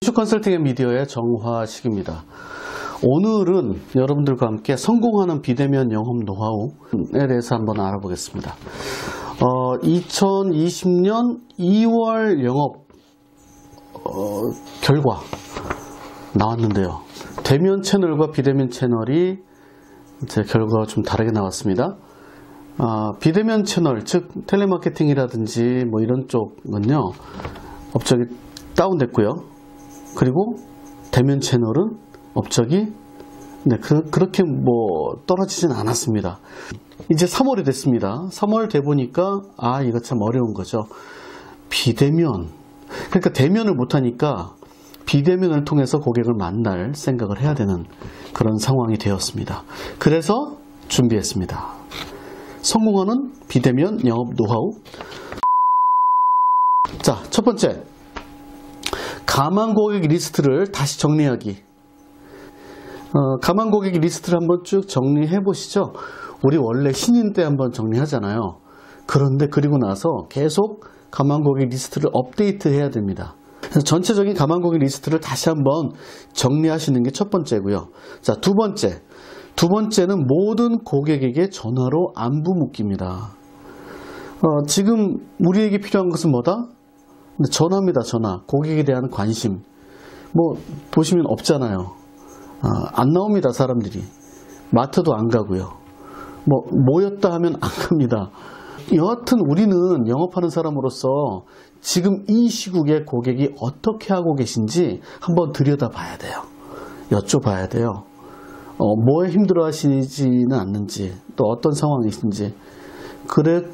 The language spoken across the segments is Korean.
이슈 컨설팅 앤 미디어의 정화식입니다. 오늘은 여러분들과 함께 성공하는 비대면 영업 노하우에 대해서 한번 알아보겠습니다. 2020년 2월 영업 결과 나왔는데요. 대면 채널과 비대면 채널이 제 결과가 좀 다르게 나왔습니다. 비대면 채널, 즉 텔레마케팅이라든지 뭐 이런 쪽은요, 업적이 다운됐고요. 그리고 대면 채널은 업적이 그렇게 떨어지진 않았습니다. 이제 3월이 됐습니다. 3월 돼 보니까 이거 참 어려운 거죠. 비대면, 그러니까 대면을 못하니까 비대면을 통해서 고객을 만날 생각을 해야 되는 그런 상황이 되었습니다. 그래서 준비했습니다. 성공하는 비대면 영업 노하우. 자, 첫 번째, 가망 고객 리스트를 다시 정리하기. 가망 고객 리스트를 한번 쭉 정리해 보시죠. 우리 원래 신인 때 한번 정리하잖아요. 그런데 그리고 나서 계속 가망 고객 리스트를 업데이트 해야 됩니다. 그래서 전체적인 가망 고객 리스트를 다시 한번 정리하시는 게 첫 번째고요. 자, 두 번째는 모든 고객에게 전화로 안부 묻기입니다. 지금 우리에게 필요한 것은 뭐다? 전화입니다. 전화. 고객에 대한 관심. 보시면 없잖아요. 안 나옵니다. 사람들이. 마트도 안 가고요. 모였다 하면 안 갑니다. 여하튼 우리는 영업하는 사람으로서 지금 이 시국에 고객이 어떻게 하고 계신지 한번 들여다봐야 돼요. 여쭤봐야 돼요. 뭐에 힘들어 하시지는 않는지, 또 어떤 상황이신지.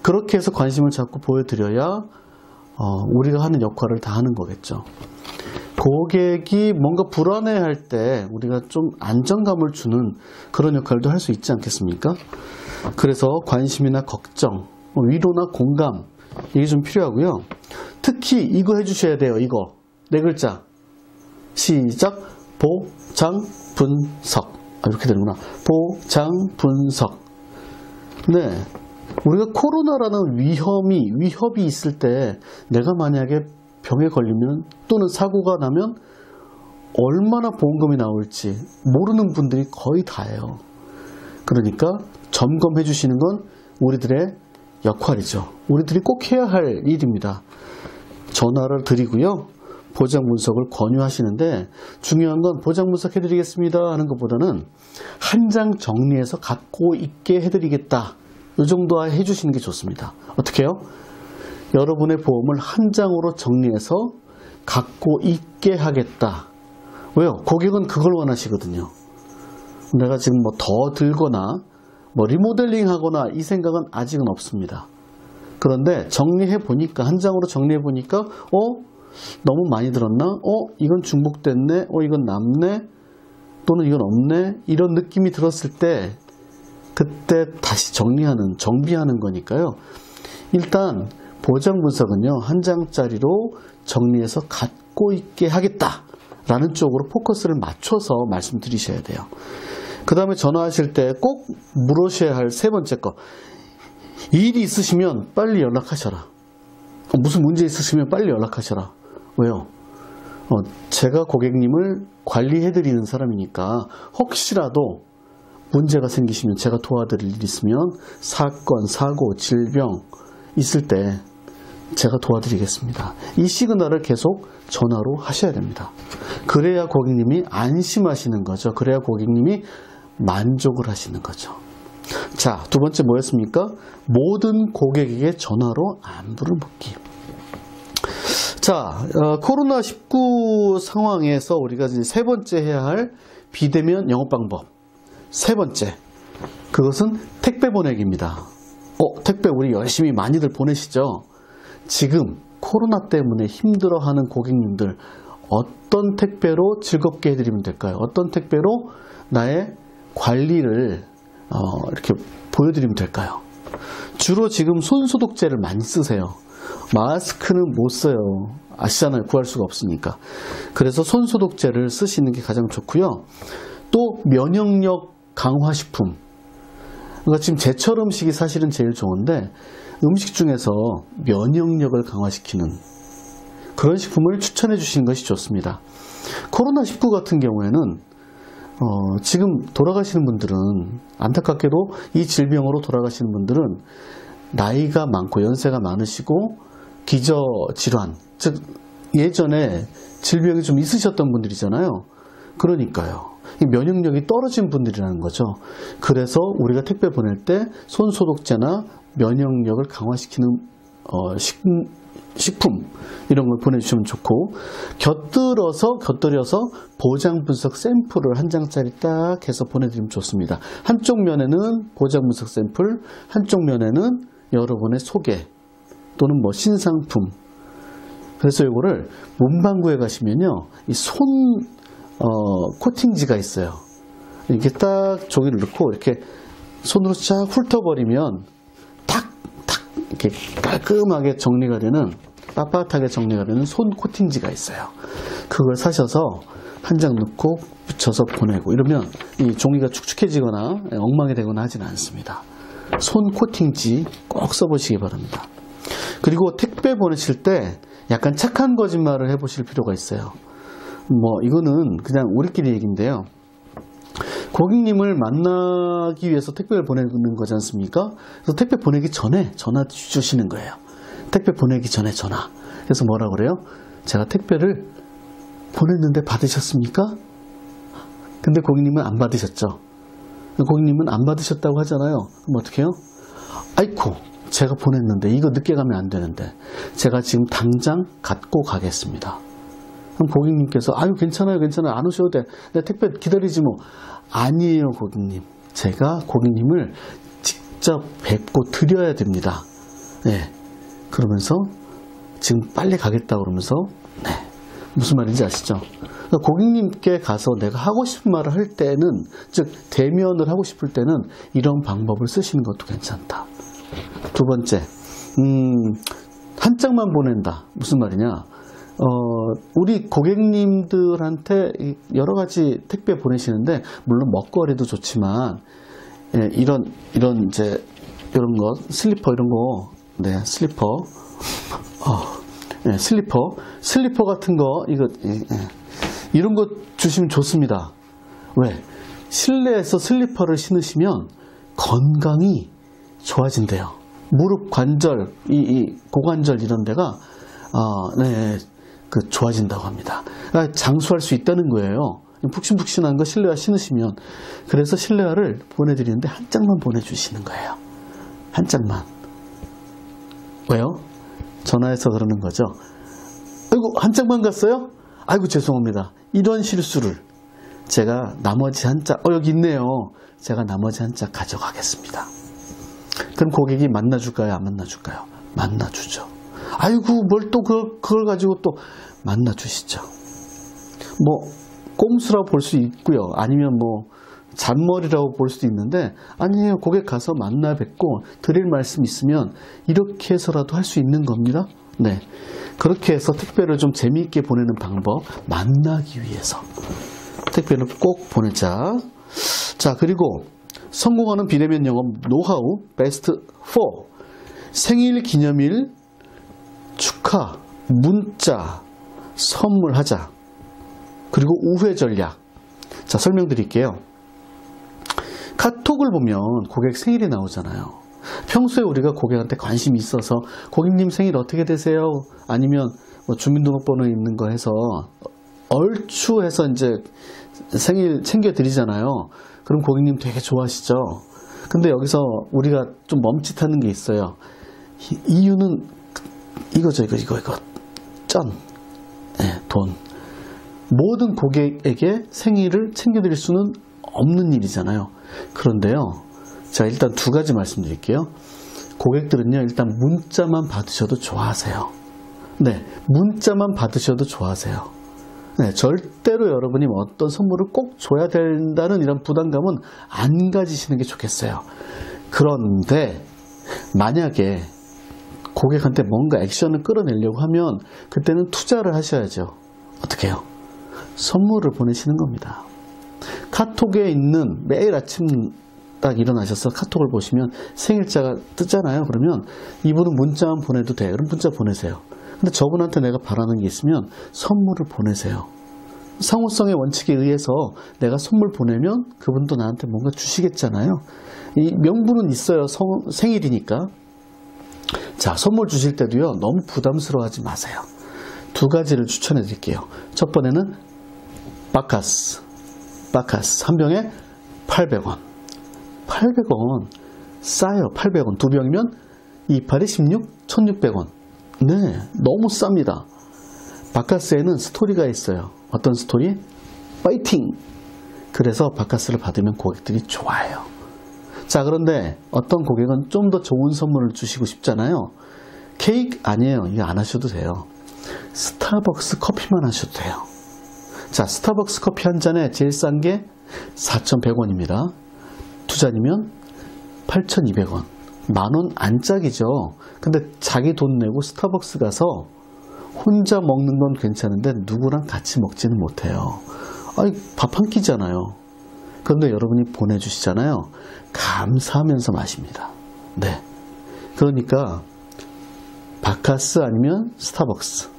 그렇게 해서 관심을 자꾸 보여드려야 우리가 하는 역할을 다 하는 거겠죠. 고객이 뭔가 불안해할 때 우리가 좀 안정감을 주는 그런 역할도 할 수 있지 않겠습니까? 그래서 관심이나 걱정, 위로나 공감, 이게 좀 필요하고요. 특히 이거 해주셔야 돼요. 이거 4글자. 시작. 보장 분석. 이렇게 되는구나. 보장 분석. 네. 우리가 코로나라는 위협이 있을 때 내가 만약에 병에 걸리면 또는 사고가 나면 얼마나 보험금이 나올지 모르는 분들이 거의 다예요. 그러니까 점검해 주시는 건 우리들의 역할이죠. 우리들이 꼭 해야 할 일입니다. 전화를 드리고요. 보장 분석을 권유하시는데 중요한 건 보장 분석 해드리겠습니다 하는 것보다는 한 장 정리해서 갖고 있게 해드리겠다. 이 정도 해주시는 게 좋습니다. 어떻게 해요? 여러분의 보험을 한 장으로 정리해서 갖고 있게 하겠다. 왜요? 고객은 그걸 원하시거든요. 내가 지금 더 들거나 리모델링 하거나 이 생각은 아직은 없습니다. 그런데 정리해 보니까, 한 장으로 정리해 보니까 너무 많이 들었나? 이건 중복됐네? 이건 남네? 또는 이건 없네? 이런 느낌이 들었을 때 그때 다시 정비하는 거니까요. 일단 보장 분석은요, 한 장짜리로 정리해서 갖고 있게 하겠다라는 쪽으로 포커스를 맞춰서 말씀드리셔야 돼요. 그 다음에 전화하실 때 꼭 물으셔야 할 세 번째 거. 일이 있으시면 빨리 연락하셔라. 무슨 문제 있으시면 빨리 연락하셔라. 왜요? 제가 고객님을 관리해드리는 사람이니까 혹시라도 문제가 생기시면, 제가 도와드릴 일 있으면, 사건, 사고, 질병 있을 때 제가 도와드리겠습니다. 이 시그널을 계속 전화로 하셔야 됩니다. 그래야 고객님이 안심하시는 거죠. 그래야 고객님이 만족을 하시는 거죠. 자, 두 번째 뭐였습니까? 모든 고객에게 전화로 안부를 묻기. 자, 코로나19 상황에서 우리가 이제 세 번째 해야 할 비대면 영업 방법. 세 번째, 그것은 택배 보내기입니다. 택배 우리 열심히 많이들 보내시죠? 지금 코로나 때문에 힘들어하는 고객님들, 어떤 택배로 즐겁게 해드리면 될까요? 어떤 택배로 나의 관리를 이렇게 보여드리면 될까요? 주로 지금 손소독제를 많이 쓰세요. 마스크는 못 써요. 아시잖아요. 구할 수가 없으니까. 그래서 손소독제를 쓰시는 게 가장 좋고요. 또 면역력 강화식품. 그러니까 지금 제철 음식이 사실은 제일 좋은데 음식 중에서 면역력을 강화시키는 그런 식품을 추천해 주시는 것이 좋습니다. 코로나19 같은 경우에는 지금 돌아가시는 분들은 안타깝게도 이 질병으로 돌아가시는 분들은 나이가 많고 연세가 많으시고 기저질환, 즉 예전에 질병이 좀 있으셨던 분들이잖아요. 그러니까요. 이 면역력이 떨어진 분들이라는 거죠. 그래서 우리가 택배 보낼 때 손소독제나 면역력을 강화시키는 식품 이런 걸 보내주시면 좋고, 곁들여서 보장 분석 샘플을 한 장짜리 딱 해서 보내드리면 좋습니다. 한쪽 면에는 보장 분석 샘플, 한쪽 면에는 여러분의 소개 또는 뭐 신상품. 그래서 이거를 문방구에 가시면요, 이 손 코팅지가 있어요. 이렇게 딱 종이를 넣고 이렇게 손으로 쫙 훑어버리면 탁 이렇게 깔끔하게 정리가 되는, 빳빳하게 정리가 되는 손 코팅지가 있어요. 그걸 사셔서 한 장 넣고 붙여서 보내고 이러면 이 종이가 축축해지거나 엉망이 되거나 하지는 않습니다. 손 코팅지 꼭 써보시기 바랍니다. 그리고 택배 보내실 때 약간 착한 거짓말을 해보실 필요가 있어요. 뭐 이거는 그냥 우리끼리 얘기인데요. 고객님을 만나기 위해서 택배를 보내는 거지 않습니까? 그래서 택배 보내기 전에 전화 주시는 거예요. 택배 보내기 전에 전화. 그래서 뭐라 그래요? 제가 택배를 보냈는데 받으셨습니까? 근데 고객님은 안 받으셨죠? 고객님은 안 받으셨다고 하잖아요. 그럼 어떻게 해요? 아이쿠, 제가 보냈는데 이거 늦게 가면 안 되는데 제가 지금 당장 갖고 가겠습니다. 그럼 고객님께서 아유 괜찮아요 안 오셔도 돼, 내 택배 기다리지 뭐. 아니에요 고객님, 제가 고객님을 직접 뵙고 드려야 됩니다. 네. 그러면서 지금 빨리 가겠다 그러면서, 네, 무슨 말인지 아시죠? 그러니까 고객님께 가서 내가 하고 싶은 말을 할 때는, 즉 대면을 하고 싶을 때는 이런 방법을 쓰시는 것도 괜찮다. 두 번째, 한 장만 보낸다. 무슨 말이냐? 우리 고객님들한테 여러 가지 택배 보내시는데, 물론 먹거리도 좋지만, 예, 이런 이제, 이런 거, 슬리퍼 이런 거, 네, 슬리퍼, 네, 슬리퍼 같은 거, 이거, 이런 거 주시면 좋습니다. 왜? 실내에서 슬리퍼를 신으시면 건강이 좋아진대요. 무릎 관절, 이 고관절 이런 데가, 네, 좋아진다고 합니다. 그러니까 장수할 수 있다는 거예요. 푹신푹신한 거 실내화 신으시면. 그래서 실내화를 보내드리는데 한 장만 보내주시는 거예요. 한 장만. 왜요? 전화해서 그러는 거죠. 아이고, 한 장만 갔어요? 아이고, 죄송합니다. 이런 실수를 제가 나머지 한 장, 여기 있네요. 제가 나머지 한 장 가져가겠습니다. 그럼 고객이 만나줄까요? 안 만나줄까요? 만나주죠. 아이고, 뭘 또 그걸 가지고 또 만나주시죠. 뭐 꼼수라고 볼 수 있고요. 아니면 뭐 잔머리라고 볼 수도 있는데, 아니에요. 고객 가서 만나 뵙고 드릴 말씀 있으면 이렇게 해서라도 할 수 있는 겁니다. 네, 그렇게 해서 택배를 좀 재미있게 보내는 방법, 만나기 위해서 택배를 꼭 보내자. 자, 그리고 성공하는 비대면 영업 노하우 베스트 4. 생일 기념일 축하 문자 선물하자. 그리고 우회 전략. 자, 설명드릴게요. 카톡을 보면 고객 생일이 나오잖아요. 평소에 우리가 고객한테 관심이 있어서 고객님 생일 어떻게 되세요? 아니면 뭐 주민등록번호 있는 거 해서 얼추 해서 이제 생일 챙겨드리잖아요. 그럼 고객님 되게 좋아하시죠? 근데 여기서 우리가 좀 멈칫하는 게 있어요. 이유는 이거죠. 이거. 네, 돈. 모든 고객에게 생일을 챙겨드릴 수는 없는 일이잖아요. 그런데요, 제가 일단 두 가지 말씀드릴게요. 고객들은요, 일단 문자만 받으셔도 좋아하세요. 네, 문자만 받으셔도 좋아하세요. 네, 절대로 여러분이 어떤 선물을 꼭 줘야 된다는 이런 부담감은 안 가지시는 게 좋겠어요. 그런데 만약에 고객한테 뭔가 액션을 끌어내려고 하면 그때는 투자를 하셔야죠. 어떻게 해요? 선물을 보내시는 겁니다. 카톡에 있는, 매일 아침 딱 일어나셔서 카톡을 보시면 생일자가 뜨잖아요. 그러면 이분은 문자만 보내도 돼. 그럼 문자 보내세요. 근데 저분한테 내가 바라는 게 있으면 선물을 보내세요. 상호성의 원칙에 의해서 내가 선물 보내면 그분도 나한테 뭔가 주시겠잖아요. 이 명분은 있어요. 생일이니까. 자, 선물 주실 때도요, 너무 부담스러워하지 마세요. 두 가지를 추천해 드릴게요. 첫 번째는 바카스 한 병에 800원. 800원 싸요. 800원 두 병이면 28에 16, 1600원. 네, 너무 쌉니다. 바카스에는 스토리가 있어요. 어떤 스토리? 파이팅! 그래서 바카스를 받으면 고객들이 좋아해요. 자, 그런데 어떤 고객은 좀 더 좋은 선물을 주시고 싶잖아요. 케이크 아니에요. 이거 안 하셔도 돼요. 스타벅스 커피만 하셔도 돼요. 자, 스타벅스 커피 한 잔에 제일 싼 게 4,100원입니다. 두 잔이면 8,200원. 만원 안짝이죠. 근데 자기 돈 내고 스타벅스 가서 혼자 먹는 건 괜찮은데 누구랑 같이 먹지는 못해요. 아니, 밥 한 끼잖아요. 그런데 여러분이 보내주시잖아요. 감사하면서 마십니다. 네. 그러니까 바카스 아니면 스타벅스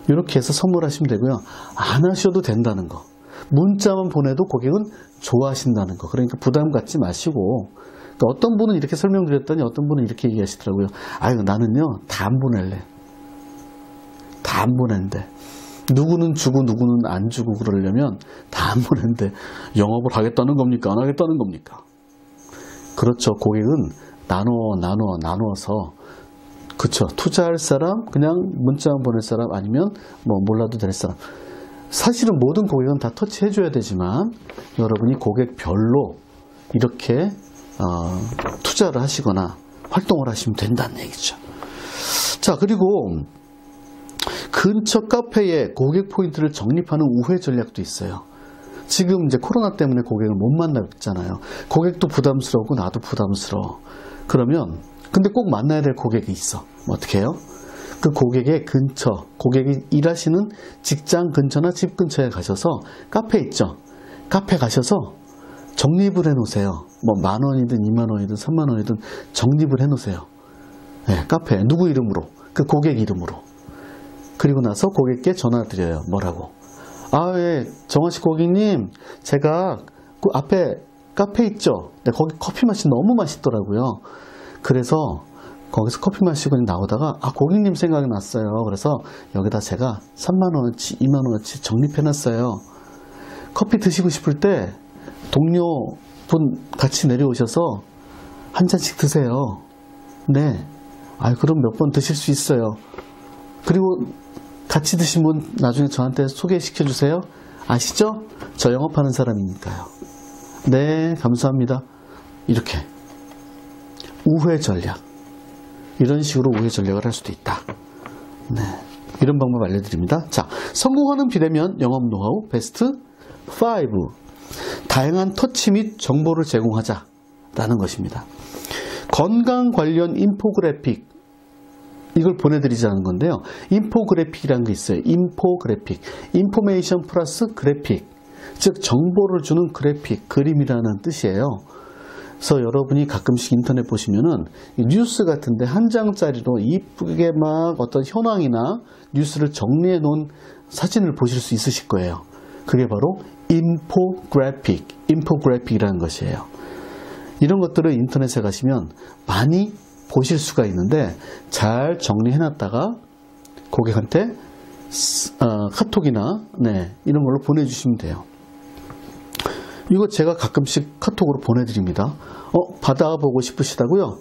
이렇게 해서 선물하시면 되고요. 안 하셔도 된다는 거. 문자만 보내도 고객은 좋아하신다는 거. 그러니까 부담 갖지 마시고, 그러니까 어떤 분은 이렇게 설명드렸더니 어떤 분은 이렇게 얘기하시더라고요. 아유, 나는요 다 안 보낼래. 다 안 보낸대. 누구는 주고 누구는 안 주고 그러려면 다 안 보낸대. 영업을 하겠다는 겁니까? 안 하겠다는 겁니까? 그렇죠. 고객은 나누어서, 그쵸. 투자할 사람, 그냥 문자만 보낼 사람, 아니면 뭐 몰라도 될 사람. 사실은 모든 고객은 다 터치해줘야 되지만 여러분이 고객별로 이렇게 투자를 하시거나 활동을 하시면 된다는 얘기죠. 자, 그리고 근처 카페에 고객 포인트를 적립하는 우회 전략도 있어요. 지금 이제 코로나 때문에 고객을 못 만났잖아요. 고객도 부담스러우고 나도 부담스러워. 그러면 근데 꼭 만나야 될 고객이 있어. 어떻게 해요? 그 고객의 근처, 고객이 일하시는 직장 근처나 집 근처에 가셔서 카페 있죠? 카페 가셔서 적립을 해 놓으세요. 뭐 10,000원이든 20,000원이든 30,000원이든 적립을 해 놓으세요. 네, 카페에 누구 이름으로? 그 고객 이름으로. 그리고 나서 고객께 전화 드려요. 뭐라고? 아, 예, 정원씨 고객님, 제가 그 앞에 카페 있죠? 네, 거기 커피 맛이 너무 맛있더라고요. 그래서 거기서 커피 마시고 나오다가 고객님 생각이 났어요. 그래서 여기다 제가 30,000원어치 20,000원어치 적립해놨어요. 커피 드시고 싶을 때 동료분 같이 내려오셔서 한 잔씩 드세요. 네. 그럼 몇 번 드실 수 있어요. 그리고 같이 드신 분 나중에 저한테 소개시켜 주세요. 아시죠? 저 영업하는 사람이니까요. 네, 감사합니다. 이렇게 우회 전략, 이런 식으로 우회 전략을 할 수도 있다. 네, 이런 방법 알려드립니다. 자, 성공하는 비대면 영업 노하우 베스트 5. 다양한 터치 및 정보를 제공하자라는 것입니다. 건강 관련 인포그래픽, 이걸 보내드리자는 건데요. 인포그래픽이라는 게 있어요. 인포그래픽, 인포메이션 플러스 그래픽, 즉 정보를 주는 그래픽, 그림이라는 뜻이에요. 그래서 여러분이 가끔씩 인터넷 보시면은 뉴스 같은데 한 장짜리로 이쁘게 막 어떤 현황이나 뉴스를 정리해 놓은 사진을 보실 수 있으실 거예요. 그게 바로 인포그래픽이라는 것이에요. 이런 것들을 인터넷에 가시면 많이 보실 수가 있는데 잘 정리해 놨다가 고객한테 카톡이나 이런 걸로 보내주시면 돼요. 이거 제가 가끔씩 카톡으로 보내드립니다. 받아보고 싶으시다고요?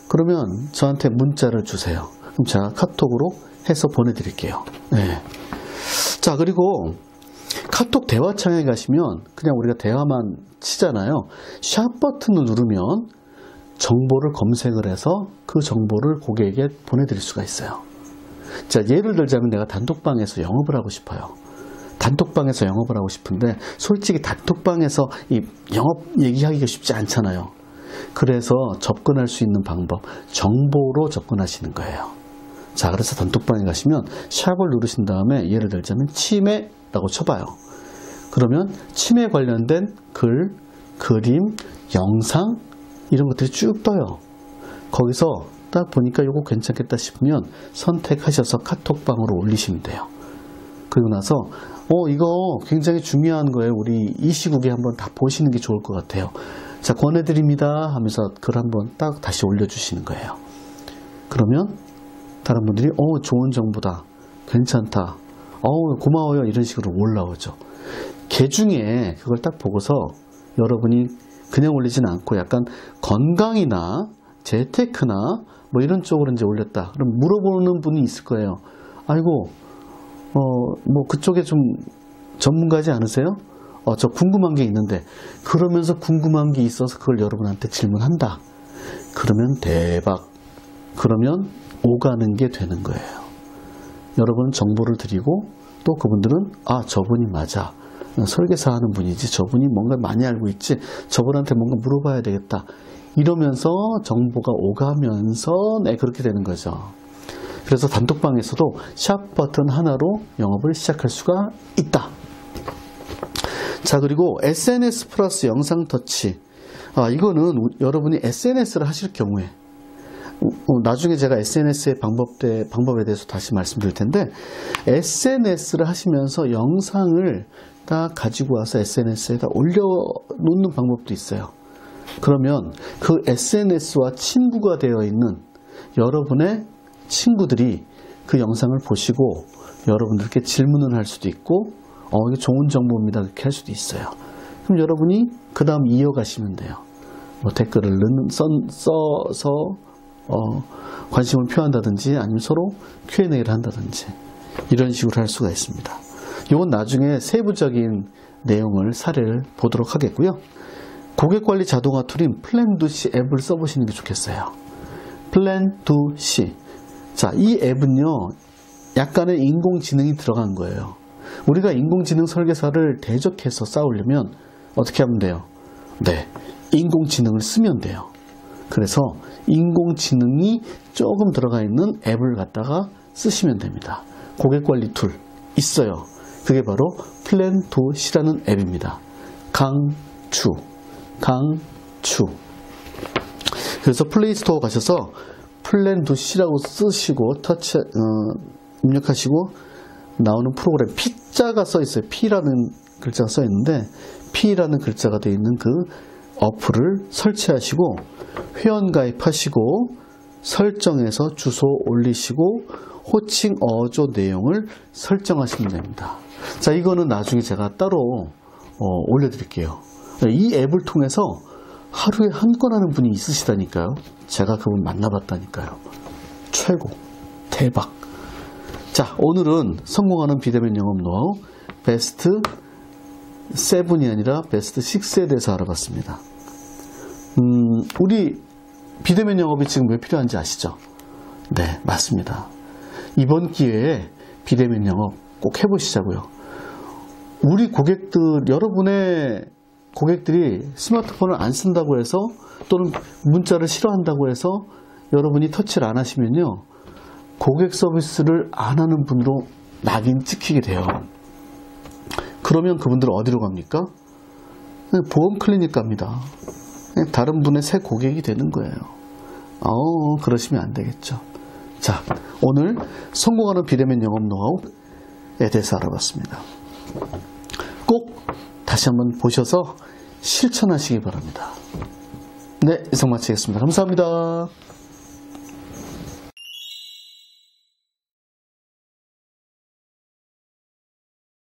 그러면 저한테 문자를 주세요. 그럼 제가 카톡으로 해서 보내드릴게요. 네. 자, 그리고 카톡 대화창에 가시면 그냥 우리가 대화만 치잖아요. 샵 버튼을 누르면 정보를 검색을 해서 그 정보를 고객에게 보내드릴 수가 있어요. 자, 예를 들자면 내가 단톡방에서 영업을 하고 싶어요. 단톡방에서 영업을 하고 싶은데 솔직히 단톡방에서 이 영업 얘기하기가 쉽지 않잖아요. 그래서 접근할 수 있는 방법, 정보로 접근하시는 거예요. 자, 그래서 단톡방에 가시면 샵을 누르신 다음에 예를 들자면 치매라고 쳐봐요. 그러면 치매 관련된 글, 그림, 영상 이런 것들이 쭉 떠요. 거기서 딱 보니까 이거 괜찮겠다 싶으면 선택하셔서 카톡방으로 올리시면 돼요. 그리고 나서 이거 굉장히 중요한 거예요. 우리 이 시국에 한번 다 보시는 게 좋을 것 같아요. 자, 권해드립니다 하면서 글 한번 딱 다시 올려주시는 거예요. 그러면 다른 분들이 좋은 정보다, 괜찮다, 고마워요, 이런 식으로 올라오죠. 개중에 그걸 딱 보고서 여러분이 그냥 올리진 않고 약간 건강이나 재테크나 뭐 이런 쪽으로 이제 올렸다. 그럼 물어보는 분이 있을 거예요. 아이고, 뭐 그쪽에 좀 전문가지 않으세요? 저 궁금한 게 있는데, 그러면서 궁금한 게 있어서 그걸 여러분한테 질문한다. 그러면 대박. 그러면 오가는 게 되는 거예요. 여러분은 정보를 드리고 또 그분들은 저분이 맞아. 설계사 하는 분이지. 저분이 뭔가 많이 알고 있지. 저분한테 뭔가 물어봐야 되겠다. 이러면서 정보가 오가면서 그렇게 되는 거죠. 그래서 단톡방에서도 샵 버튼 하나로 영업을 시작할 수가 있다. 자, 그리고 SNS 플러스 영상 터치. 이거는 여러분이 SNS를 하실 경우에 나중에 제가 SNS의 방법에 대해서 다시 말씀드릴 텐데, SNS를 하시면서 영상을 다 가지고 와서 SNS에다 올려놓는 방법도 있어요. 그러면 그 SNS와 친구가 되어 있는 여러분의 친구들이 그 영상을 보시고 여러분들께 질문을 할 수도 있고, 이게 좋은 정보입니다, 그렇게 할 수도 있어요. 그럼 여러분이 그 다음 이어가시면 돼요. 뭐 댓글을 써서 관심을 표한다든지, 아니면 서로 Q&A를 한다든지, 이런 식으로 할 수가 있습니다. 이건 나중에 세부적인 내용을 사례를 보도록 하겠고요. 고객관리 자동화 툴인 플랜2C 앱을 써보시는 게 좋겠어요. 플랜2C. 자, 이 앱은요, 약간의 인공지능이 들어간 거예요. 우리가 인공지능 설계사를 대적해서 싸우려면 어떻게 하면 돼요? 네, 인공지능을 쓰면 돼요. 그래서 인공지능이 조금 들어가 있는 앱을 갖다가 쓰시면 됩니다. 고객관리 툴 있어요. 그게 바로 플랜2C라는 앱입니다. 강추. 그래서 플레이스토어 가셔서 플랜2C라고 쓰시고 입력하시고 나오는 프로그램 P자가 써 있어요. P라는 글자가 써 있는데, P라는 글자가 되어 있는 그 어플을 설치하시고 회원 가입하시고 설정해서 주소 올리시고 호칭 어조 내용을 설정하시면 됩니다. 자, 이거는 나중에 제가 따로 올려드릴게요. 이 앱을 통해서 하루에 한 건 하는 분이 있으시다니까요. 제가 그분 만나봤다니까요. 최고, 대박. 자, 오늘은 성공하는 비대면 영업 노하우 베스트 7이 아니라 베스트 6에 대해서 알아봤습니다. 우리 비대면 영업이 지금 왜 필요한지 아시죠? 네, 맞습니다. 이번 기회에 비대면 영업 꼭 해보시자고요. 우리 고객들, 여러분의 고객들이 스마트폰을 안 쓴다고 해서, 또는 문자를 싫어한다고 해서 여러분이 터치를 안 하시면요, 고객 서비스를 안 하는 분으로 낙인 찍히게 돼요. 그러면 그분들은 어디로 갑니까? 보험 클리닉 갑니다. 다른 분의 새 고객이 되는 거예요. 그러시면 안 되겠죠. 자, 오늘 성공하는 비대면 영업 노하우에 대해서 알아봤습니다. 꼭 다시 한번 보셔서 실천하시기 바랍니다. 네, 이상 마치겠습니다. 감사합니다.